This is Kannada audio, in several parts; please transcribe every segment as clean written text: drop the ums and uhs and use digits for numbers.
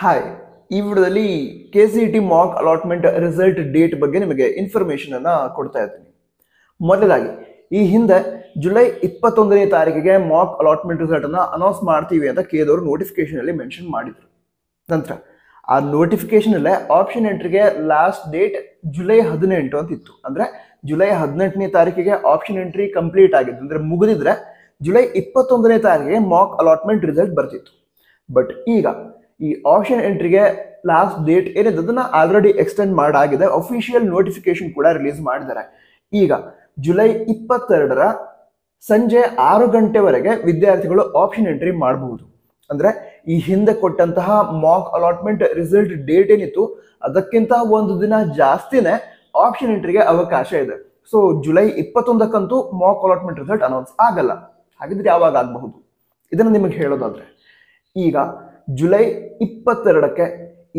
ಹಾಯ್, ಈ ವಿಡಿಯೋದಲ್ಲಿ KCET Mach allotment result date ಬಗ್ಗೆ ನಿಮಗೆ ಇನ್ಫಾರ್ಮೇಶನ್ ಅನ್ನ ಕೊಡ್ತಾ ಇದ್ದೀನಿ. ಮೊದಲಾಗಿ ಈ ಹಿಂದೆ ಜುಲೈ 21ನೇ ತಾರೀಕಿಗೆ ಮಾಕ್ ಅಲಾಟ್ಮೆಂಟ್ ರಿಸಲ್ಟ್ ಅನ್ನ ಅನೌನ್ಸ್ ಮಾಡ್ತೀವಿ ಅಂತ ಕೇದವರು ನೋಟಿಫಿಕೇಶನ್ ಅಲ್ಲಿ ಮೆನ್ಷನ್ ಮಾಡಿದ್ರು. ನಂತರ ಆ ನೋಟಿಫಿಕೇಶನ್ ಅಲ್ಲೇ ಆಪ್ಷನ್ ಎಂಟ್ರಿಗೆ ಲಾಸ್ಟ್ ಡೇಟ್ ಜುಲೈ 18 ಅಂತ ಇತ್ತು. ಅಂದ್ರೆ ಜುಲೈ 18ನೇ ತಾರೀಕಿಗೆ ಆಪ್ಷನ್ ಎಂಟ್ರಿ ಕಂಪ್ಲೀಟ್ ಆಗಿತ್ತು, ಅಂದ್ರೆ ಮುಗಿದಿದ್ರೆ ಜುಲೈ 21ನೇ ತಾರೀಕಿಗೆ ಮಾಕ್ ಅಲಾಟ್ಮೆಂಟ್ ರಿಸಲ್ಟ್ ಬರ್ತಿತ್ತು. ಬಟ್ ಈಗ ಈ ಆಪ್ಷನ್ ಎಂಟ್ರಿಗೆ ಲಾಸ್ಟ್ ಡೇಟ್ ಏನಿದೆ ಅದನ್ನ ಆಲ್ರೆಡಿ ಎಕ್ಸ್ಟೆಂಡ್ ಮಾಡಾಗಿದೆ. ಅಫಿಷಿಯಲ್ ನೋಟಿಫಿಕೇಶನ್ ಕೂಡ ರಿಲೀಸ್ ಮಾಡಿದ್ದಾರೆ. ಈಗ ಜುಲೈ 22ರ ಸಂಜೆ 6 ಗಂಟೆವರೆಗೆ ವಿದ್ಯಾರ್ಥಿಗಳು ಆಪ್ಷನ್ ಎಂಟ್ರಿ ಮಾಡಬಹುದು. ಅಂದ್ರೆ ಈ ಹಿಂದೆ ಕೊಟ್ಟಂತಹ ಮಾಕ್ ಅಲಾಟ್ಮೆಂಟ್ ರಿಸಲ್ಟ್ ಡೇಟ್ ಏನಿತ್ತು ಅದಕ್ಕಿಂತ ಒಂದು ದಿನ ಜಾಸ್ತಿನೇ ಆಪ್ಷನ್ ಎಂಟ್ರಿಗೆ ಅವಕಾಶ ಇದೆ. ಸೊ ಜುಲೈ 21ಕ್ಕಂತೂ ಮಾಕ್ ಅಲಾಟ್ಮೆಂಟ್ ರಿಸಲ್ಟ್ ಅನೌನ್ಸ್ ಆಗಲ್ಲ. ಹಾಗಿದ್ರೆ ಯಾವಾಗ ಆಗಬಹುದು ಇದನ್ನ ನಿಮಗೆ ಹೇಳೋದಾದ್ರೆ, ಈಗ ಜುಲೈ 22ಕ್ಕೆ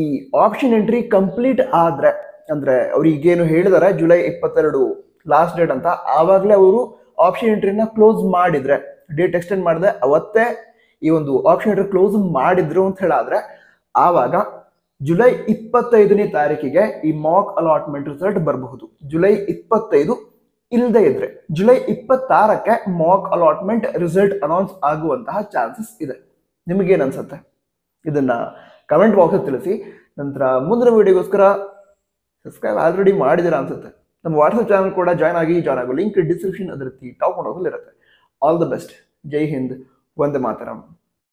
ಈ ಆಪ್ಷನ್ ಎಂಟ್ರಿ ಕಂಪ್ಲೀಟ್ ಆದ್ರೆ, ಅಂದ್ರೆ ಅವ್ರು ಈಗೇನು ಹೇಳಿದಾರೆ ಜುಲೈ 22 ಲಾಸ್ಟ್ ಡೇಟ್ ಅಂತ, ಆವಾಗಲೇ ಅವರು ಆಪ್ಷನ್ ಎಂಟ್ರಿನ ಕ್ಲೋಸ್ ಮಾಡಿದ್ರೆ, ಡೇಟ್ ಎಕ್ಸ್ಟೆಂಡ್ ಮಾಡಿದ್ರೆ ಅವತ್ತೇ ಈ ಒಂದು ಆಪ್ಷನ್ ಎಂಟ್ರಿ ಕ್ಲೋಸ್ ಮಾಡಿದ್ರು ಅಂತ ಹೇಳಾದ್ರೆ, ಆವಾಗ ಜುಲೈ 25ನೇ ತಾರೀಕಿಗೆ ಈ ಮಾಕ್ ಅಲಾಟ್ಮೆಂಟ್ ರಿಸಲ್ಟ್ ಬರಬಹುದು. ಜುಲೈ 25 ಇಲ್ಲದೆ ಇದ್ರೆ ಜುಲೈ 26ಕ್ಕೆ ಮಾಕ್ ಅಲಾಟ್ಮೆಂಟ್ ರಿಸಲ್ಟ್ ಅನೌನ್ಸ್ ಆಗುವಂತಹ ಚಾನ್ಸಸ್ ಇದೆ. ನಿಮಗೇನು ಅನ್ಸುತ್ತೆ ಇದನ್ನ ಕಮೆಂಟ್ ಬಾಕ್ಸ್ ತಿಳಿಸಿ. ನಂತರ ಮುಂದಿನ ವಿಡಿಯೋಗೋಸ್ಕರ ಸಬ್ಸ್ಕ್ರೈಬ್ ಆಲ್ರೆಡಿ ಮಾಡಿದಿರಾ ಅನ್ಸುತ್ತೆ. ನಮ್ಮ ವಾಟ್ಸ್ಆಪ್ ಚಾನಲ್ ಕೂಡ ಜಾಯ್ನ್ ಆಗೋ ಲಿಂಕ್ ಡಿಸ್ಕ್ರಿಪ್ಷನ್ ಅದರ ಟಾಪ್ ಮಾಡೋದ್ರಲ್ಲಿ ಇರುತ್ತೆ. All the best. ಜೈ ಹಿಂದ್, ವಂದೇ ಮಾತರಂ.